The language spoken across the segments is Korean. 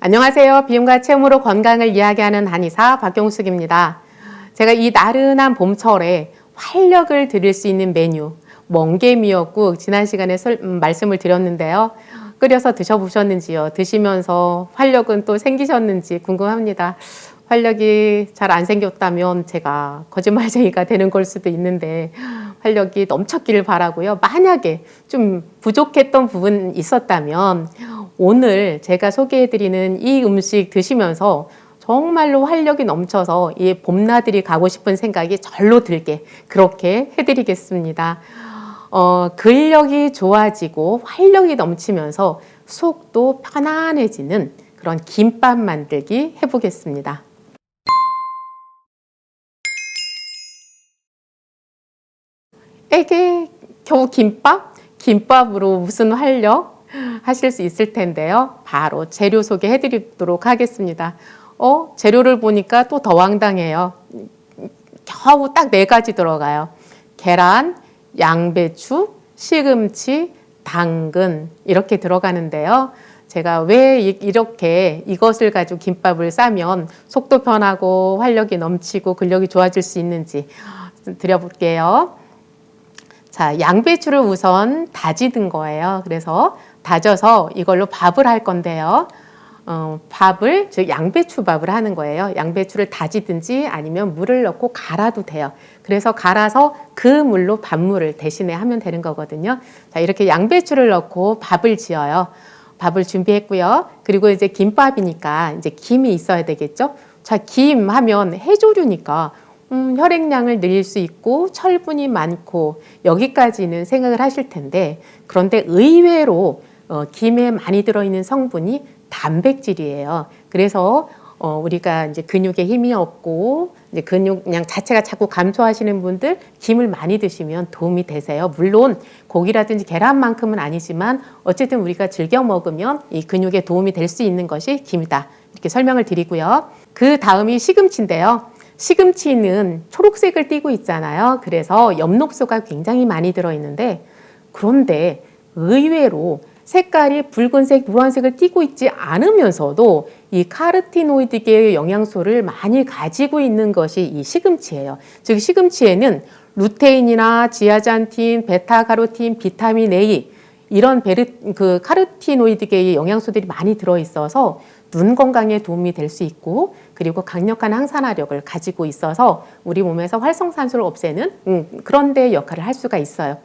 안녕하세요. 비움과 체험으로 건강을 이야기하는 한의사 박경숙입니다. 제가 이 나른한 봄철에 활력을 드릴 수 있는 메뉴 멍게미역국 지난 시간에 말씀을 드렸는데요. 끓여서 드셔보셨는지요? 드시면서 활력은 또 생기셨는지 궁금합니다. 활력이 잘 안 생겼다면 제가 거짓말쟁이가 되는 걸 수도 있는데 활력이 넘쳤기를 바라고요. 만약에 좀 부족했던 부분 있었다면 오늘 제가 소개해드리는 이 음식 드시면서 정말로 활력이 넘쳐서 이 봄나들이 가고 싶은 생각이 절로 들게 그렇게 해드리겠습니다. 근력이 좋아지고 활력이 넘치면서 속도 편안해지는 그런 김밥 만들기 해보겠습니다. 에게 겨우 김밥? 김밥으로 무슨 활력? 하실 수 있을 텐데요. 바로 재료 소개해 드리도록 하겠습니다. 재료를 보니까 또 더 황당해요. 겨우 딱 4가지 들어가요. 계란, 양배추, 시금치, 당근 이렇게 들어가는데요. 제가 왜 이렇게 이것을 가지고 김밥을 싸면 속도 편하고 활력이 넘치고 근력이 좋아질 수 있는지 드려볼게요. 자, 양배추를 우선 다지는 거예요. 그래서 다져서 이걸로 밥을 할 건데요. 즉 양배추밥을 하는 거예요. 양배추를 다지든지 아니면 물을 넣고 갈아도 돼요. 그래서 갈아서 그 물로 밥물을 대신에 하면 되는 거거든요. 자, 이렇게 양배추를 넣고 밥을 지어요. 밥을 준비했고요. 그리고 이제 김밥이니까 이제 김이 있어야 되겠죠. 자, 김 하면 해조류니까 혈액량을 늘릴 수 있고 철분이 많고 여기까지는 생각을 하실 텐데 그런데 의외로 김에 많이 들어있는 성분이 단백질이에요. 그래서 우리가 이제 근육에 힘이 없고 이제 근육량 자체가 자꾸 감소하시는 분들 김을 많이 드시면 도움이 되세요. 물론 고기라든지 계란만큼은 아니지만 어쨌든 우리가 즐겨 먹으면 이 근육에 도움이 될 수 있는 것이 김이다. 이렇게 설명을 드리고요. 그 다음이 시금치인데요. 시금치는 초록색을 띠고 있잖아요. 그래서 엽록소가 굉장히 많이 들어있는데 그런데 의외로 색깔이 붉은색, 노란색을 띠고 있지 않으면서도 이 카르티노이드계의 영양소를 많이 가지고 있는 것이 이 시금치예요. 즉 시금치에는 루테인이나 지아잔틴, 베타카로틴, 비타민 A 이런 카르티노이드계의 영양소들이 많이 들어있어서 눈 건강에 도움이 될 수 있고 그리고 강력한 항산화력을 가지고 있어서 우리 몸에서 활성산소를 없애는 그런 데 역할을 할 수가 있어요.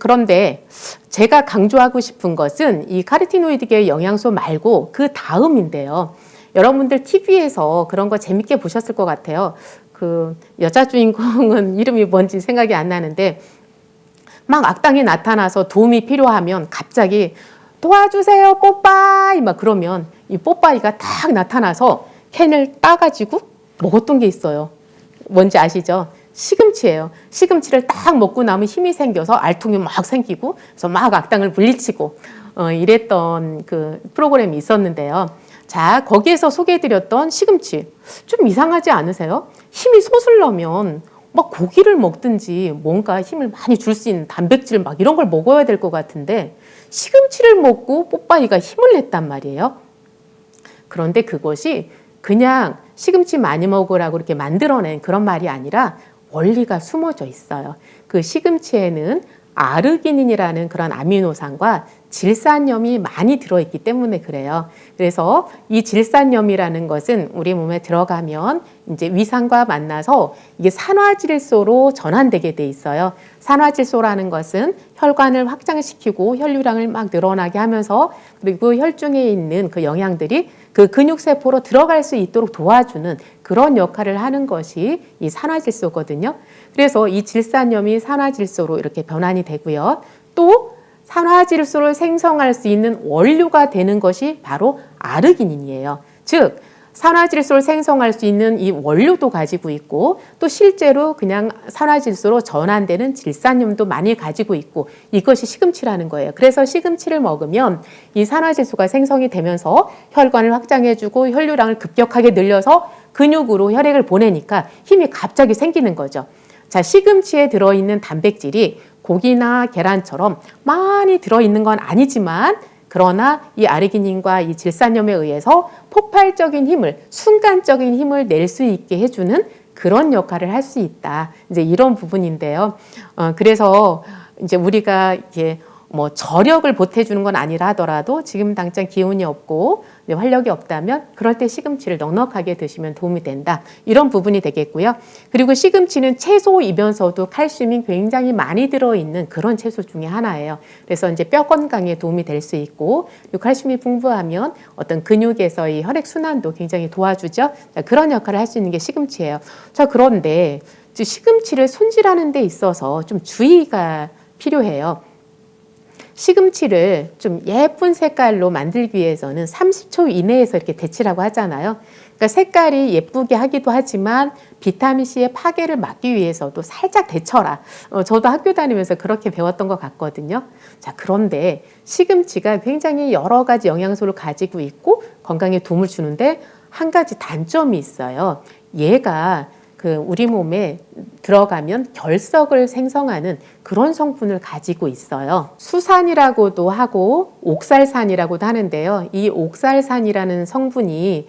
그런데 제가 강조하고 싶은 것은 이 카르티노이드계의 영양소 말고 그 다음인데요. 여러분들 TV에서 그런 거 재밌게 보셨을 것 같아요. 그 여자 주인공은 이름이 뭔지 생각이 안 나는데 막 악당이 나타나서 도움이 필요하면 갑자기 도와주세요 뽀빠이 막 그러면 이 뽀빠이가 딱 나타나서 캔을 따가지고 먹었던 게 있어요. 뭔지 아시죠? 시금치예요. 시금치를 딱 먹고 나면 힘이 생겨서 알통이 막 생기고 그래서 막 악당을 물리치고 이랬던 그 프로그램이 있었는데요. 자, 거기에서 소개해드렸던 시금치 좀 이상하지 않으세요? 힘이 솟으려면 막 고기를 먹든지 뭔가 힘을 많이 줄 수 있는 단백질 막 이런 걸 먹어야 될 것 같은데 시금치를 먹고 뽀빠이가 힘을 냈단 말이에요. 그런데 그것이 그냥 시금치 많이 먹으라고 이렇게 만들어낸 그런 말이 아니라 원리가 숨어져 있어요. 그 시금치에는 아르기닌이라는 그런 아미노산과 질산염이 많이 들어있기 때문에 그래요. 그래서 이 질산염이라는 것은 우리 몸에 들어가면 이제 위산과 만나서 이게 산화질소로 전환되게 돼 있어요. 산화질소라는 것은 혈관을 확장시키고 혈류량을 막 늘어나게 하면서 그리고 혈중에 있는 그 영양들이 그 근육세포로 들어갈 수 있도록 도와주는 그런 역할을 하는 것이 이 산화질소거든요. 그래서 이 질산염이 산화질소로 이렇게 변환이 되고요. 또 산화질소를 생성할 수 있는 원료가 되는 것이 바로 아르기닌이에요. 즉 산화질소를 생성할 수 있는 이 원료도 가지고 있고 또 실제로 그냥 산화질소로 전환되는 질산염도 많이 가지고 있고 이것이 시금치라는 거예요. 그래서 시금치를 먹으면 이 산화질소가 생성이 되면서 혈관을 확장해주고 혈류량을 급격하게 늘려서 근육으로 혈액을 보내니까 힘이 갑자기 생기는 거죠. 자, 시금치에 들어있는 단백질이 고기나 계란처럼 많이 들어있는 건 아니지만 그러나 이 아르기닌과 이 질산염에 의해서 폭발적인 힘을, 순간적인 힘을 낼 수 있게 해주는 그런 역할을 할 수 있다. 이제 이런 부분인데요. 그래서 이제 우리가 이게 뭐 저력을 보태주는 건 아니라 하더라도 지금 당장 기운이 없고 활력이 없다면 그럴 때 시금치를 넉넉하게 드시면 도움이 된다. 이런 부분이 되겠고요. 그리고 시금치는 채소이면서도 칼슘이 굉장히 많이 들어있는 그런 채소 중에 하나예요. 그래서 이제 뼈 건강에 도움이 될 수 있고, 그리고 칼슘이 풍부하면 어떤 근육에서의 혈액 순환도 굉장히 도와주죠. 그런 역할을 할 수 있는 게 시금치예요. 자, 그런데 시금치를 손질하는 데 있어서 좀 주의가 필요해요. 시금치를 좀 예쁜 색깔로 만들기 위해서는 30초 이내에서 이렇게 데치라고 하잖아요. 그러니까 색깔이 예쁘게 하기도 하지만 비타민C의 파괴를 막기 위해서도 살짝 데쳐라. 저도 학교 다니면서 그렇게 배웠던 것 같거든요. 자, 그런데 시금치가 굉장히 여러 가지 영양소를 가지고 있고 건강에 도움을 주는데 한 가지 단점이 있어요. 얘가 우리 몸에 들어가면 결석을 생성하는 그런 성분을 가지고 있어요. 수산이라고도 하고 옥살산이라고도 하는데요. 이 옥살산이라는 성분이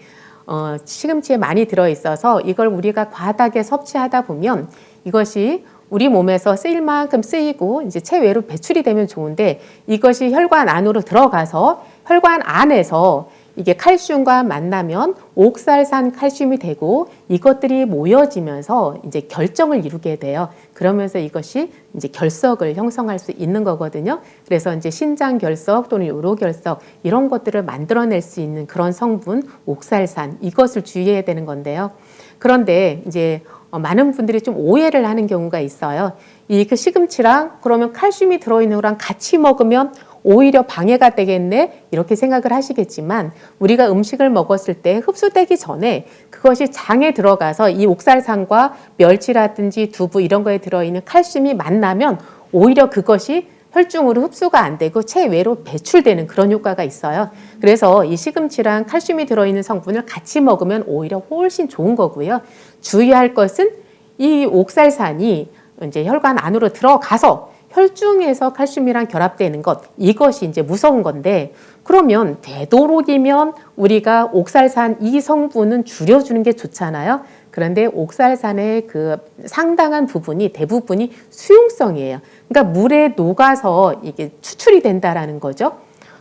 시금치에 많이 들어있어서 이걸 우리가 과다하게 섭취하다 보면 이것이 우리 몸에서 쓰일 만큼 쓰이고 이제 체외로 배출이 되면 좋은데 이것이 혈관 안으로 들어가서 혈관 안에서 이게 칼슘과 만나면 옥살산 칼슘이 되고 이것들이 모여지면서 이제 결정을 이루게 돼요. 그러면서 이것이 이제 결석을 형성할 수 있는 거거든요. 그래서 이제 신장 결석 또는 요로 결석 이런 것들을 만들어낼 수 있는 그런 성분 옥살산 이것을 주의해야 되는 건데요. 그런데 이제 많은 분들이 좀 오해를 하는 경우가 있어요. 이 시금치랑 그러면 칼슘이 들어있는 거랑 같이 먹으면 오히려 방해가 되겠네 이렇게 생각을 하시겠지만 우리가 음식을 먹었을 때 흡수되기 전에 그것이 장에 들어가서 이 옥살산과 멸치라든지 두부 이런 거에 들어있는 칼슘이 만나면 오히려 그것이 혈중으로 흡수가 안 되고 체외로 배출되는 그런 효과가 있어요. 그래서 이 시금치랑 칼슘이 들어있는 성분을 같이 먹으면 오히려 훨씬 좋은 거고요. 주의할 것은 이 옥살산이 이제 혈관 안으로 들어가서 혈중에서 칼슘이랑 결합되는 것 이것이 이제 무서운 건데 그러면 되도록이면 우리가 옥살산 이 성분은 줄여주는 게 좋잖아요. 그런데 옥살산의 그 상당한 부분이 대부분이 수용성이에요. 그러니까 물에 녹아서 이게 추출이 된다라는 거죠.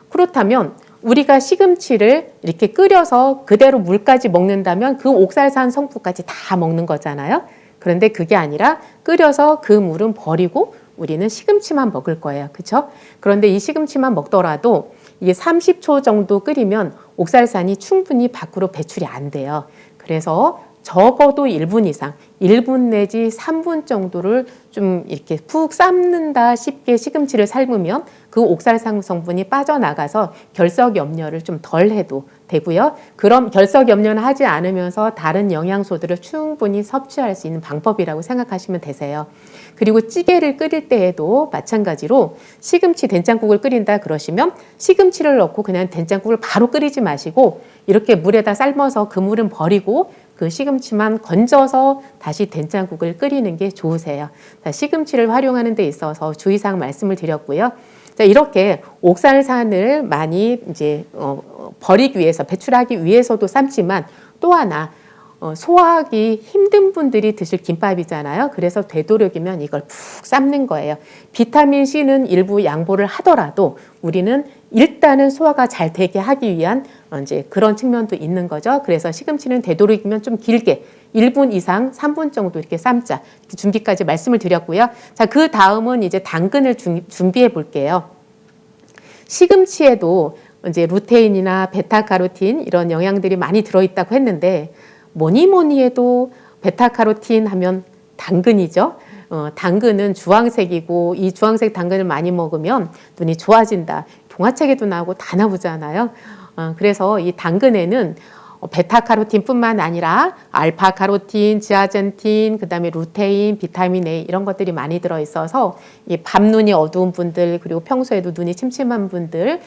그렇다면 우리가 시금치를 이렇게 끓여서 그대로 물까지 먹는다면 그 옥살산 성분까지 다 먹는 거잖아요. 그런데 그게 아니라 끓여서 그 물은 버리고 우리는 시금치만 먹을 거예요. 그렇죠? 그런데 이 시금치만 먹더라도 이게 30초 정도 끓이면 옥살산이 충분히 밖으로 배출이 안 돼요. 그래서 적어도 1분 이상, 1분 내지 3분 정도를 좀 이렇게 푹 삶는다 쉽게 시금치를 삶으면 그 옥살산 성분이 빠져나가서 결석 염려를 좀 덜 해도 되고요. 그럼 결석 염려는 하지 않으면서 다른 영양소들을 충분히 섭취할 수 있는 방법이라고 생각하시면 되세요. 그리고 찌개를 끓일 때에도 마찬가지로 시금치 된장국을 끓인다 그러시면 시금치를 넣고 그냥 된장국을 바로 끓이지 마시고 이렇게 물에다 삶아서 그 물은 버리고 그 시금치만 건져서 다시 된장국을 끓이는 게 좋으세요. 자, 시금치를 활용하는 데 있어서 주의사항 말씀을 드렸고요. 자, 이렇게 옥살산을 많이 이제 버리기 위해서 배출하기 위해서도 삶지만 또 하나 소화하기 힘든 분들이 드실 김밥이잖아요. 그래서 되도록이면 이걸 푹 삶는 거예요. 비타민 C는 일부 양보를 하더라도 우리는 일단은 소화가 잘 되게 하기 위한 이제 그런 측면도 있는 거죠. 그래서 시금치는 되도록이면 좀 길게 1분 이상 3분 정도 이렇게 삶자 이렇게 준비까지 말씀을 드렸고요. 자, 그 다음은 이제 당근을 준비해 볼게요. 시금치에도 이제 루테인이나 베타카로틴 이런 영양들이 많이 들어있다고 했는데 뭐니 해도 베타카로틴 하면 당근이죠. 당근은 주황색이고 이 주황색 당근을 많이 먹으면 눈이 좋아진다. 동화책에도 나오고 다 나오잖아요. 그래서 이 당근에는 베타카로틴뿐만 아니라 알파카로틴, 지아젠틴, 그다음에 루테인, 비타민 A 이런 것들이 많이 들어있어서 이 밤눈이 어두운 분들 그리고 평소에도 눈이 침침한 분들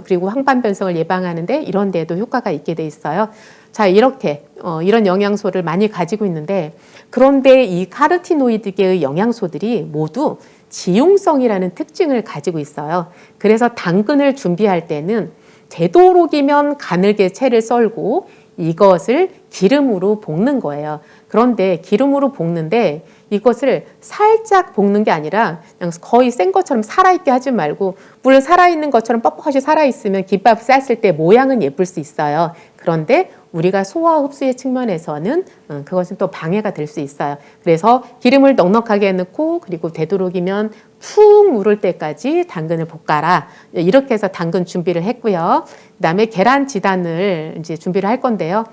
그리고 황반 변성을 예방하는데 이런 데에도 효과가 있게 돼 있어요. 자, 이렇게 이런 영양소를 많이 가지고 있는데 그런데 이 카로티노이드계의 영양소들이 모두 지용성이라는 특징을 가지고 있어요. 그래서 당근을 준비할 때는 되도록이면 가늘게 채를 썰고 이것을 기름으로 볶는 거예요. 그런데 기름으로 볶는데 이것을 살짝 볶는 게 아니라 그냥 거의 센 것처럼 살아있게 하지 말고, 물론 살아있는 것처럼 뻑뻑하게 살아있으면 김밥 쌌을 때 모양은 예쁠 수 있어요. 그런데 우리가 소화 흡수의 측면에서는 그것은 또 방해가 될 수 있어요. 그래서 기름을 넉넉하게 넣고 그리고 되도록이면 푹 무를 때까지 당근을 볶아라. 이렇게 해서 당근 준비를 했고요. 그다음에 계란 지단을 이제 준비를 할 건데요.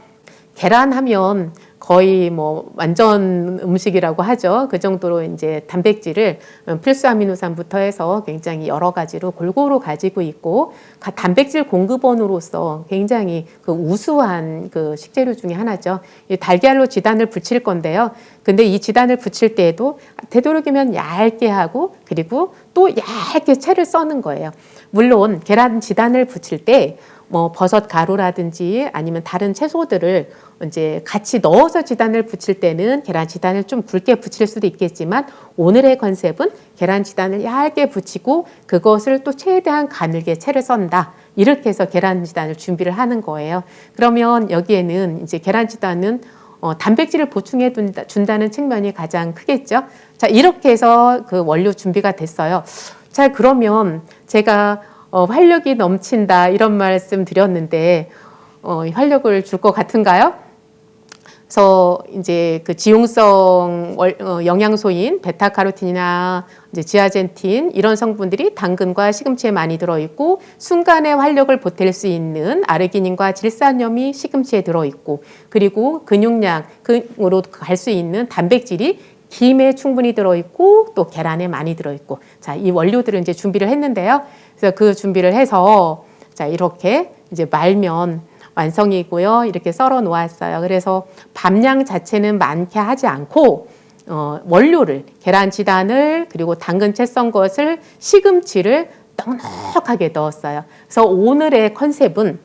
계란 하면 거의 뭐 완전 음식이라고 하죠. 그 정도로 이제 단백질을 필수 아미노산부터 해서 굉장히 여러 가지로 골고루 가지고 있고, 단백질 공급원으로서 굉장히 그 우수한 그 식재료 중에 하나죠. 이 달걀로 지단을 붙일 건데요. 근데 이 지단을 붙일 때에도 되도록이면 얇게 하고 그리고 또 얇게 채를 써는 거예요. 물론 계란 지단을 붙일 때 뭐 버섯 가루라든지 아니면 다른 채소들을 이제 같이 넣어서 지단을 붙일 때는 계란 지단을 좀 굵게 붙일 수도 있겠지만, 오늘의 컨셉은 계란 지단을 얇게 붙이고 그것을 또 최대한 가늘게 채를 썬다. 이렇게 해서 계란 지단을 준비를 하는 거예요. 그러면 여기에는 이제 계란 지단은 단백질을 보충해 준다는 측면이 가장 크겠죠. 자, 이렇게 해서 그 원료 준비가 됐어요. 자, 그러면 제가 활력이 넘친다 이런 말씀 드렸는데 활력을 줄 것 같은가요? 그래서 이제 그 지용성 영양소인 베타카로틴이나 이제 지아젠틴 이런 성분들이 당근과 시금치에 많이 들어있고, 순간에 활력을 보탤 수 있는 아르기닌과 질산염이 시금치에 들어있고, 그리고 근육량으로 갈 수 있는 단백질이 김에 충분히 들어있고 또 계란에 많이 들어있고, 자, 이 원료들을 이제 준비를 했는데요. 그래서 그 준비를 해서 자, 이렇게 이제 말면 완성이고요. 이렇게 썰어 놓았어요. 그래서 밥량 자체는 많게 하지 않고 원료를 계란 지단을 그리고 당근 채 썬 것을 시금치를 넉넉하게 넣었어요. 그래서 오늘의 컨셉은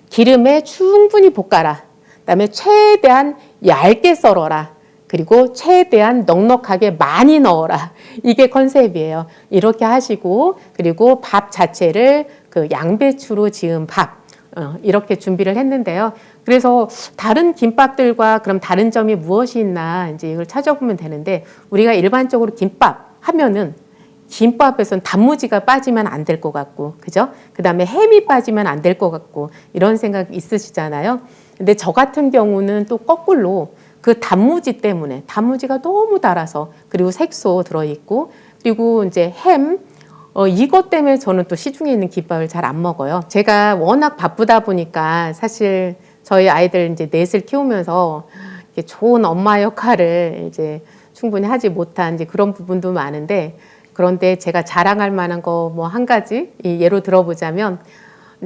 기름에 충분히 볶아라. 그다음에 최대한 얇게 썰어라. 그리고 최대한 넉넉하게 많이 넣어라. 이게 컨셉이에요. 이렇게 하시고, 그리고 밥 자체를 그 양배추로 지은 밥 이렇게 준비를 했는데요. 그래서 다른 김밥들과 그럼 다른 점이 무엇이 있나 이제 이걸 찾아보면 되는데, 우리가 일반적으로 김밥 하면은 김밥에선 단무지가 빠지면 안 될 것 같고, 그죠? 그 다음에 햄이 빠지면 안 될 것 같고, 이런 생각 있으시잖아요. 근데 저 같은 경우는 또 거꾸로 그 단무지 때문에, 단무지가 너무 달아서, 그리고 색소 들어있고, 그리고 이제 햄, 이것 때문에 저는 또 시중에 있는 김밥을 잘 안 먹어요. 제가 워낙 바쁘다 보니까 사실 저희 아이들 이제 넷을 키우면서 좋은 엄마 역할을 이제 충분히 하지 못한 이제 그런 부분도 많은데, 그런데 제가 자랑할 만한 거 뭐 한 가지 예로 들어보자면,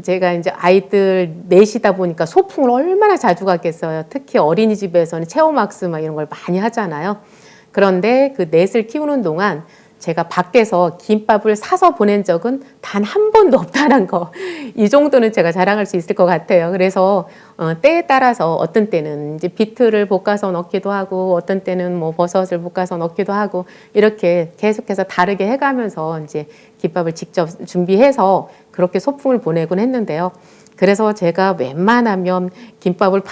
제가 이제 아이들 넷이다 보니까 소풍을 얼마나 자주 갔겠어요. 특히 어린이집에서는 체험학습 막 이런 걸 많이 하잖아요. 그런데 그 넷을 키우는 동안 제가 밖에서 김밥을 사서 보낸 적은 단 한 번도 없다는 거. 이 정도는 제가 자랑할 수 있을 것 같아요. 그래서 때에 따라서 어떤 때는 이제 비트를 볶아서 넣기도 하고, 어떤 때는 뭐 버섯을 볶아서 넣기도 하고, 이렇게 계속해서 다르게 해가면서 이제 김밥을 직접 준비해서 그렇게 소풍을 보내곤 했는데요. 그래서 제가 웬만하면 김밥을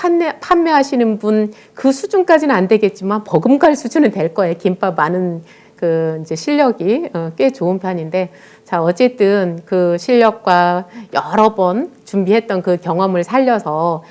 판매하시는 분 그 수준까지는 안 되겠지만 버금갈 수준은 될 거예요. 김밥 많은 그 이제 실력이 꽤 좋은 편인데, 자, 어쨌든 그 실력과 여러 번 준비했던 그 경험을 살려서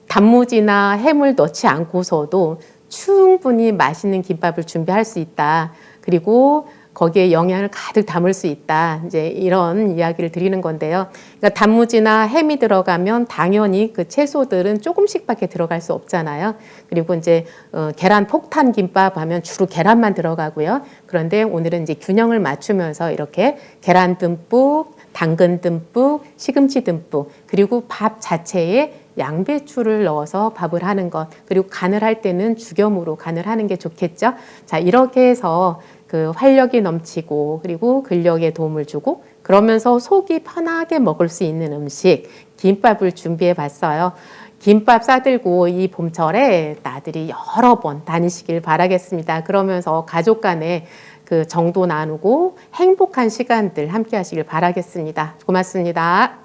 단무지나 햄을 넣지 않고서도 충분히 맛있는 김밥을 준비할 수 있다. 그리고 거기에 영양을 가득 담을 수 있다. 이제 이런 이야기를 드리는 건데요. 그러니까 단무지나 햄이 들어가면 당연히 그 채소들은 조금씩밖에 들어갈 수 없잖아요. 그리고 이제 계란 폭탄 김밥 하면 주로 계란만 들어가고요. 그런데 오늘은 이제 균형을 맞추면서 이렇게 계란 듬뿍, 당근 듬뿍, 시금치 듬뿍, 그리고 밥 자체에 양배추를 넣어서 밥을 하는 것, 그리고 간을 할 때는 죽염으로 간을 하는 게 좋겠죠. 자, 이렇게 해서 그 활력이 넘치고 그리고 근력에 도움을 주고 그러면서 속이 편하게 먹을 수 있는 음식 김밥을 준비해 봤어요. 김밥 싸들고 이 봄철에 나들이 여러 번 다니시길 바라겠습니다. 그러면서 가족 간에 그 정도 나누고 행복한 시간들 함께 하시길 바라겠습니다. 고맙습니다.